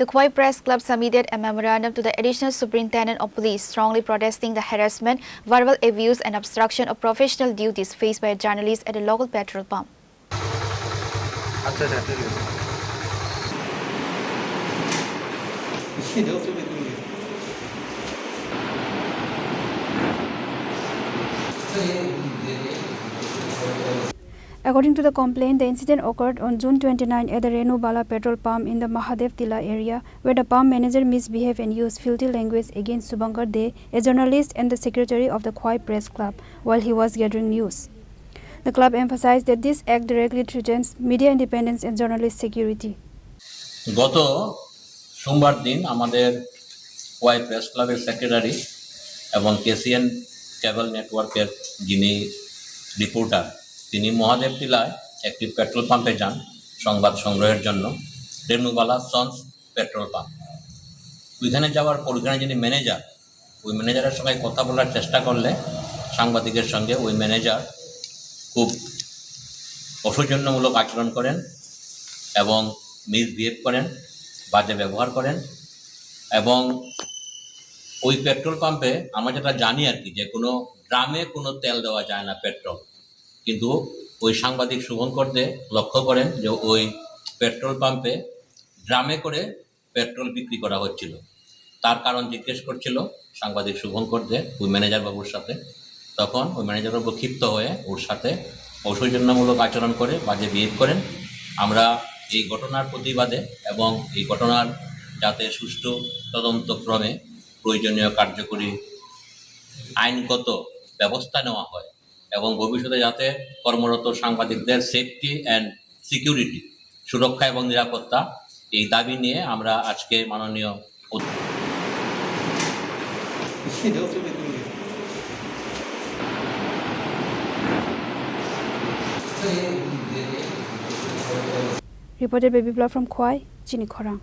The Khwai Press Club submitted a memorandum to the Additional Superintendent of Police strongly protesting the harassment, verbal abuse and obstruction of professional duties faced by a journalist at a local petrol pump. According to the complaint, the incident occurred on June 29 at the Renu Bala petrol pump in the Mahadev Tila area, where the pump manager misbehaved and used filthy language against Subankar De, a journalist and the secretary of the Khwai Press Club, while he was gathering news. The club emphasized that this act directly threatens media independence and journalist security. গত সোমবার দিন আমাদের Khowai press ক্লাবের secretary এবং KCN কেবল নেটওয়ার্কের যিনি reporter তিনি মহাদেব টিলায় একটি পেট্রোল পাম্পে যান সংবাদ সংগ্রহের জন্য, রেনুবালা সন্স পেট্রোল পাম্প। ওইখানে যাওয়ার পর ওইখানে যিনি ম্যানেজার, ওই ম্যানেজারের সঙ্গে কথা বলার চেষ্টা করলে সাংবাদিকের সঙ্গে ওই ম্যানেজার খুব অসৌজন্যমূলক আচরণ করেন এবং মিসবিহেভ করেন, বাজে ব্যবহার করেন। এবং ওই পেট্রোল পাম্পে আমরা যেটা জানি আর কি, যে কোনো ড্রামে কোনো তেল দেওয়া যায় না, পেট্রোল। কিন্তু ওই সাংবাদিক শুভঙ্কর দে লক্ষ্য করেন যে ওই পেট্রোল পাম্পে ড্রামে করে পেট্রোল বিক্রি করা হচ্ছিল। তার কারণ জিজ্ঞেস করছিল সাংবাদিক শুভঙ্কর দে ওই ম্যানেজার বাবুর সাথে। তখন ওই ম্যানেজার বাবু ক্ষিপ্ত হয়ে ওর সাথে অসৌজন্যমূলক আচরণ করে বাজে বিহেভ করেন। আমরা এই ঘটনার প্রতিবাদে এবং এই ঘটনার যাতে সুষ্ঠু তদন্তক্রমে প্রয়োজনীয় কার্যকরী আইনগত ব্যবস্থা নেওয়া হয় এবং ভবিষ্যতে যাতে কর্মরত সাংবাদিকদের সেফটি অ্যান্ড সিকিউরিটি, সুরক্ষা এবং নিরাপত্তা, এই দাবি নিয়ে আমরা আজকে মাননীয় Reported by Biplab from Khwai, Chini Khorang.